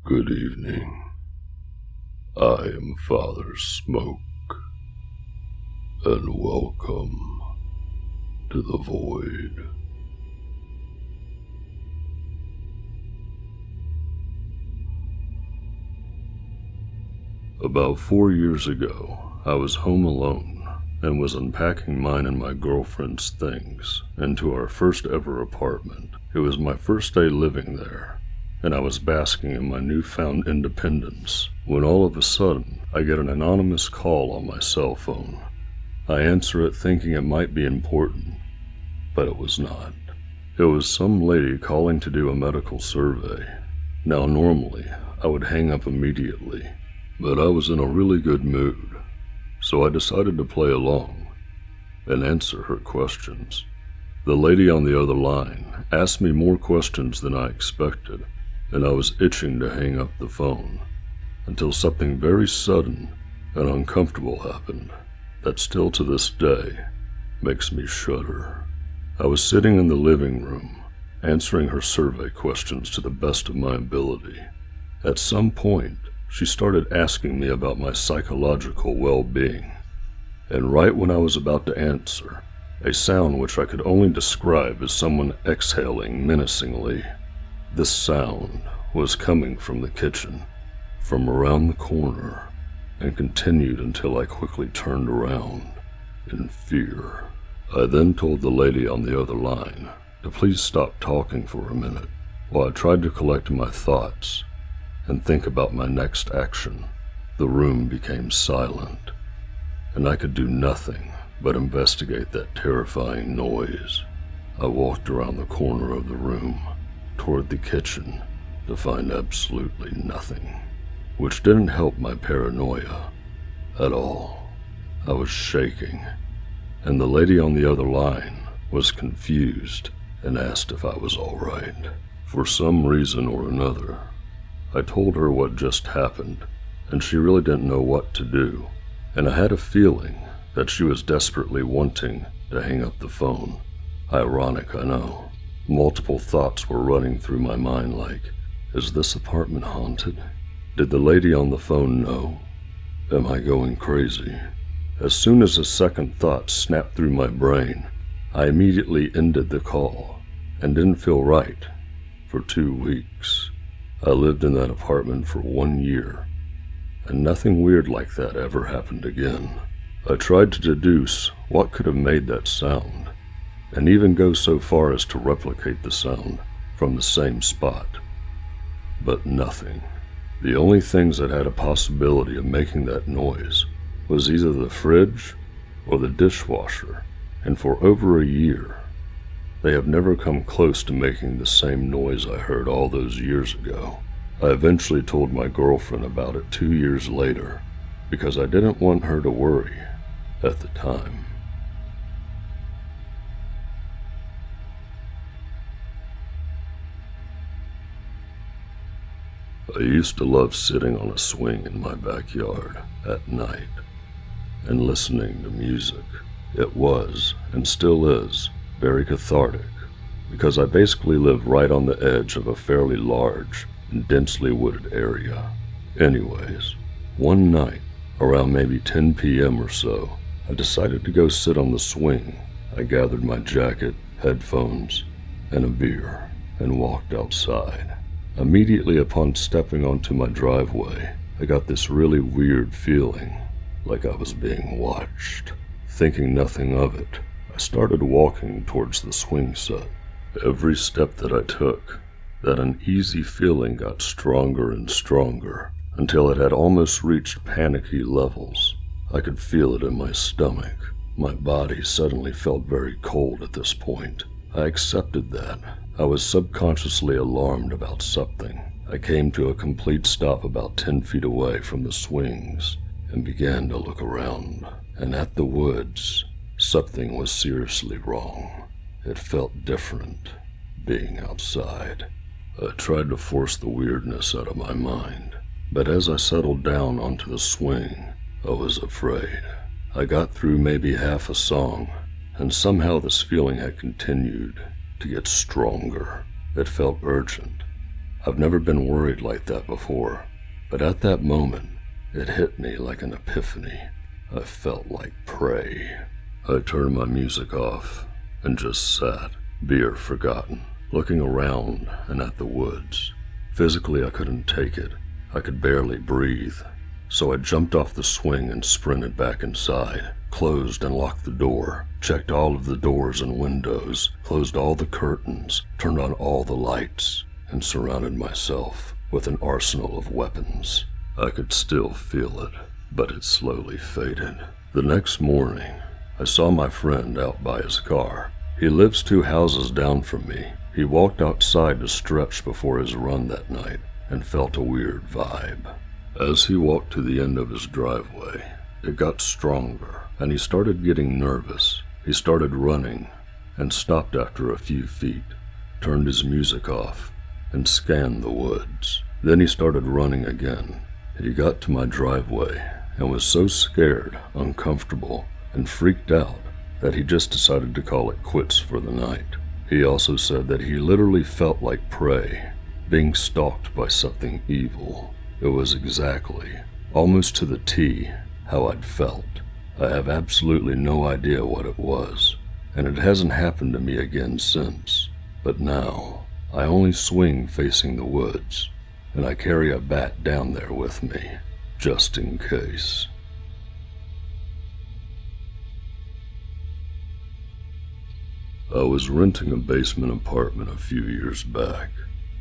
Good evening. I am Father Smoke, and welcome to the Void. About 4 years ago, I was home alone and was unpacking mine and my girlfriend's things into our first ever apartment. It was my first day living there, and I was basking in my newfound independence when all of a sudden I get an anonymous call on my cell phone. I answer it thinking it might be important, but it was not. It was some lady calling to do a medical survey. Now normally I would hang up immediately, but I was in a really good mood, so I decided to play along and answer her questions. The lady on the other line asked me more questions than I expected, and I was itching to hang up the phone until something very sudden and uncomfortable happened that still to this day makes me shudder. I was sitting in the living room answering her survey questions to the best of my ability. At some point, she started asking me about my psychological well-being, and right when I was about to answer, a sound which I could only describe as someone exhaling menacingly. This sound was coming from the kitchen, from around the corner, and continued until I quickly turned around in fear. I then told the lady on the other line to please stop talking for a minute while I tried to collect my thoughts and think about my next action. The room became silent, and I could do nothing but investigate that terrifying noise. I walked around the corner of the room toward the kitchen to find absolutely nothing, which didn't help my paranoia at all. I was shaking, and the lady on the other line was confused and asked if I was all right. For some reason or another, I told her what just happened, and she really didn't know what to do, and I had a feeling that she was desperately wanting to hang up the phone. Ironic, I know. Multiple thoughts were running through my mind like, is this apartment haunted? Did the lady on the phone know? Am I going crazy? As soon as a second thought snapped through my brain, I immediately ended the call and didn't feel right for 2 weeks. I lived in that apartment for 1 year, and nothing weird like that ever happened again. I tried to deduce what could have made that sound, and even go so far as to replicate the sound from the same spot. But nothing. The only things that had a possibility of making that noise was either the fridge or the dishwasher, and for over a year, they have never come close to making the same noise I heard all those years ago. I eventually told my girlfriend about it 2 years later, because I didn't want her to worry at the time. I used to love sitting on a swing in my backyard at night and listening to music. It was, and still is, very cathartic, because I basically live right on the edge of a fairly large and densely wooded area. Anyways, one night, around maybe 10 p.m. or so, I decided to go sit on the swing. I gathered my jacket, headphones, and a beer, and walked outside. Immediately upon stepping onto my driveway, I got this really weird feeling, like I was being watched. Thinking nothing of it, I started walking towards the swing set. Every step that I took, that uneasy feeling got stronger and stronger, until it had almost reached panicky levels. I could feel it in my stomach. My body suddenly felt very cold at this point. I accepted that. I was subconsciously alarmed about something. I came to a complete stop about 10 feet away from the swings and began to look around. And at the woods, something was seriously wrong. It felt different, being outside. I tried to force the weirdness out of my mind, but as I settled down onto the swing, I was afraid. I got through maybe half a song, and somehow this feeling had continued to get stronger. It felt urgent. I've never been worried like that before, but at that moment, it hit me like an epiphany. I felt like prey. I turned my music off and just sat, beer forgotten, looking around and at the woods. Physically, I couldn't take it. I could barely breathe. So I jumped off the swing and sprinted back inside, closed and locked the door, checked all of the doors and windows, closed all the curtains, turned on all the lights, and surrounded myself with an arsenal of weapons. I could still feel it, but it slowly faded. The next morning, I saw my friend out by his car. He lives 2 houses down from me. He walked outside to stretch before his run that night and felt a weird vibe. As he walked to the end of his driveway, it got stronger, and he started getting nervous. He started running and stopped after a few feet, turned his music off, and scanned the woods. Then he started running again. He got to my driveway and was so scared, uncomfortable, and freaked out that he just decided to call it quits for the night. He also said that he literally felt like prey, being stalked by something evil. It was exactly, almost to the T, how I'd felt. I have absolutely no idea what it was, and it hasn't happened to me again since. But now, I only swing facing the woods, and I carry a bat down there with me, just in case. I was renting a basement apartment a few years back.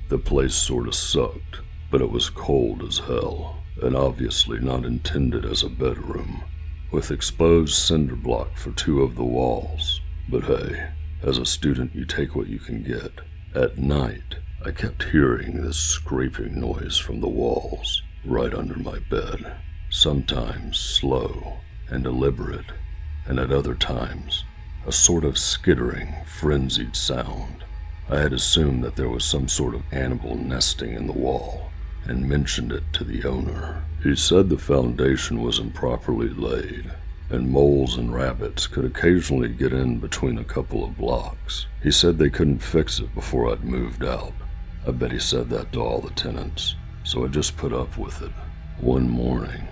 The place sorta sucked, but it was cold as hell, and obviously not intended as a bedroom, with exposed cinder block for 2 of the walls. But hey, as a student you take what you can get. At night, I kept hearing this scraping noise from the walls, right under my bed, sometimes slow and deliberate, and at other times, a sort of skittering, frenzied sound. I had assumed that there was some sort of animal nesting in the wall, and mentioned it to the owner. He said the foundation was improperly laid, and moles and rabbits could occasionally get in between a couple of blocks. He said they couldn't fix it before I'd moved out. I bet he said that to all the tenants, so I just put up with it. One morning,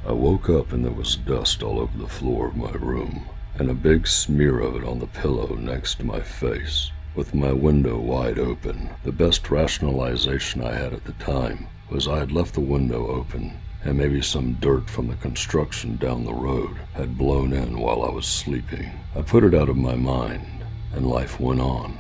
I woke up and there was dust all over the floor of my room, and a big smear of it on the pillow next to my face. With my window wide open, the best rationalization I had at the time was I had left the window open, and maybe some dirt from the construction down the road had blown in while I was sleeping. I put it out of my mind, and life went on.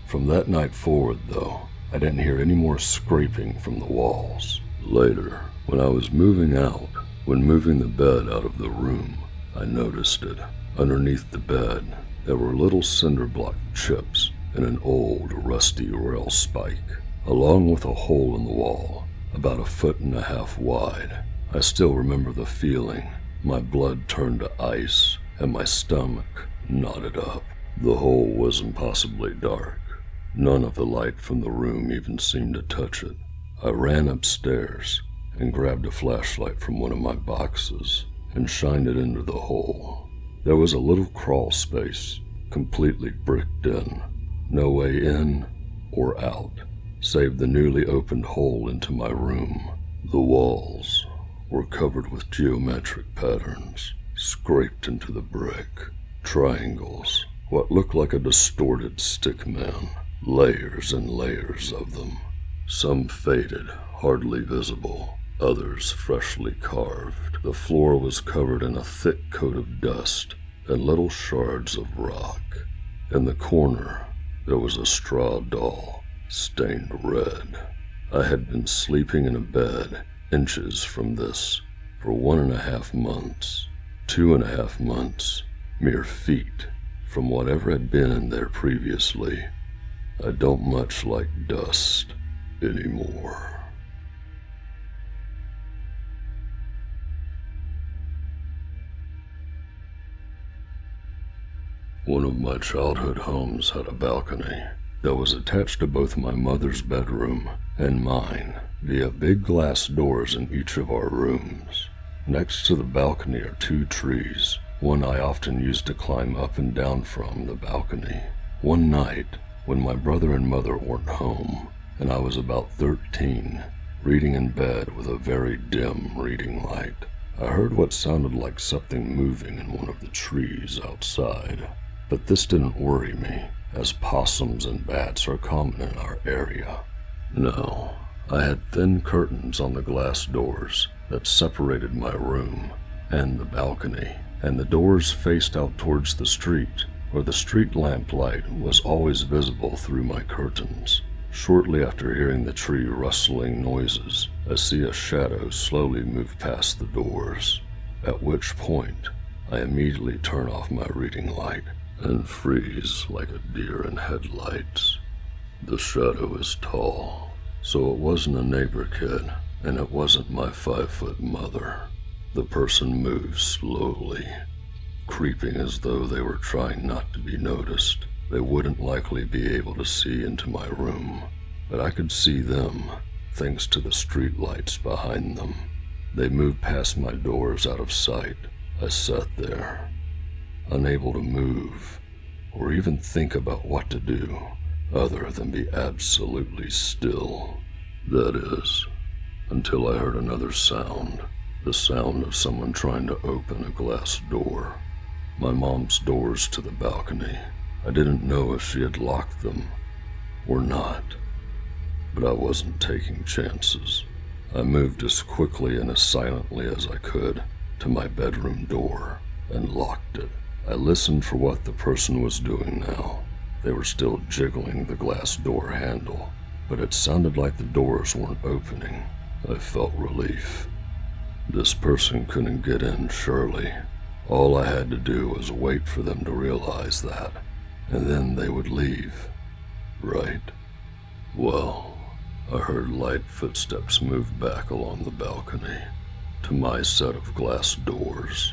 From that night forward, though, I didn't hear any more scraping from the walls. Later, when I was moving out, when moving the bed out of the room, I noticed it. Underneath the bed, there were little cinder block chips and an old, rusty rail spike, along with a hole in the wall, about 1.5 feet wide. I still remember the feeling. My blood turned to ice, and my stomach knotted up. The hole was impossibly dark. None of the light from the room even seemed to touch it. I ran upstairs and grabbed a flashlight from one of my boxes and shined it into the hole. There was a little crawl space, completely bricked in. No way in or out, save the newly opened hole into my room. The walls were covered with geometric patterns, scraped into the brick. Triangles, what looked like a distorted stick man. Layers and layers of them. Some faded, hardly visible. Others freshly carved. The floor was covered in a thick coat of dust and little shards of rock. In the corner, there was a straw doll, stained red. I had been sleeping in a bed inches from this for 1.5 months. 2.5 months, mere feet from whatever had been in there previously. I don't much like dust anymore. One of my childhood homes had a balcony that was attached to both my mother's bedroom and mine via big glass doors in each of our rooms. Next to the balcony are 2 trees, one I often used to climb up and down from the balcony. One night, when my brother and mother weren't home, and I was about 13, reading in bed with a very dim reading light. I heard what sounded like something moving in one of the trees outside, but this didn't worry me, as possums and bats are common in our area. No, I had thin curtains on the glass doors that separated my room and the balcony, and the doors faced out towards the street, where the street lamp light was always visible through my curtains. Shortly after hearing the tree rustling noises, I see a shadow slowly move past the doors, at which point I immediately turn off my reading light and freeze like a deer in headlights. The shadow is tall, so it wasn't a neighbor kid, and it wasn't my 5-foot mother. The person moves slowly, creeping as though they were trying not to be noticed. They wouldn't likely be able to see into my room, but I could see them thanks to the street lights behind them. They moved past my doors out of sight. I sat there, unable to move or even think about what to do other than be absolutely still. That is, until I heard another sound, the sound of someone trying to open a glass door. My mom's doors to the balcony. I didn't know if she had locked them or not, but I wasn't taking chances. I moved as quickly and as silently as I could to my bedroom door and locked it. I listened for what the person was doing now. They were still jiggling the glass door handle, but it sounded like the doors weren't opening. I felt relief. This person couldn't get in, surely. All I had to do was wait for them to realize that, and then they would leave, right? Well, I heard light footsteps move back along the balcony to my set of glass doors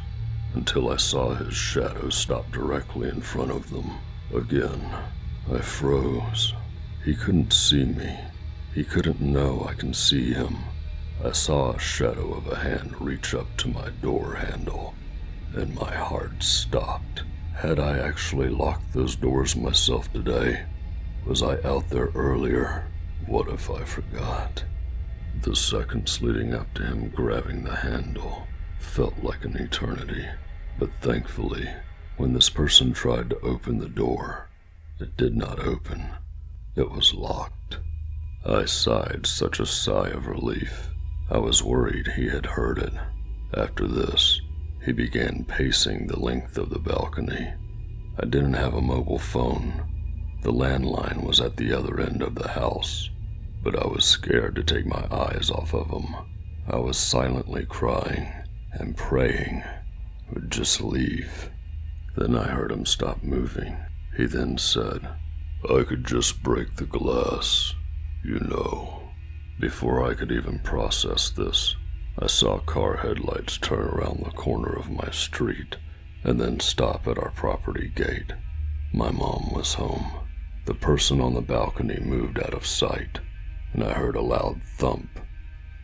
until I saw his shadow stop directly in front of them. Again, I froze. He couldn't see me. He couldn't know I can see him. I saw a shadow of a hand reach up to my door handle, and my heart stopped. Had I actually locked those doors myself today? Was I out there earlier? What if I forgot? The seconds leading up to him grabbing the handle felt like an eternity, but thankfully, when this person tried to open the door, it did not open. It was locked. I sighed such a sigh of relief. I was worried he had heard it. After this, he began pacing the length of the balcony. I didn't have a mobile phone. The landline was at the other end of the house, but I was scared to take my eyes off of him. I was silently crying and praying he would just leave. Then I heard him stop moving. He then said, "I could just break the glass, you know." Before I could even process this, I saw car headlights turn around the corner of my street and then stop at our property gate. My mom was home. The person on the balcony moved out of sight, and I heard a loud thump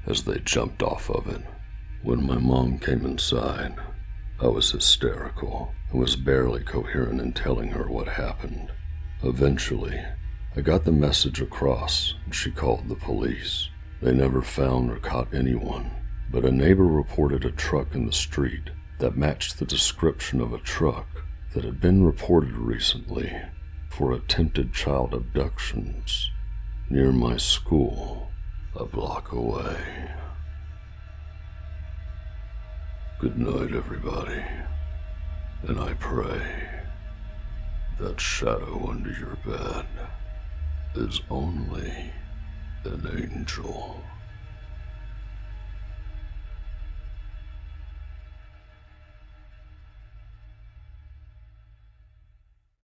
as they jumped off of it. When my mom came inside, I was hysterical and was barely coherent in telling her what happened. Eventually, I got the message across and she called the police. They never found or caught anyone, but a neighbor reported a truck in the street that matched the description of a truck that had been reported recently for attempted child abductions near my school, a block away. Good night, everybody, and I pray that shadow under your bed is only an angel.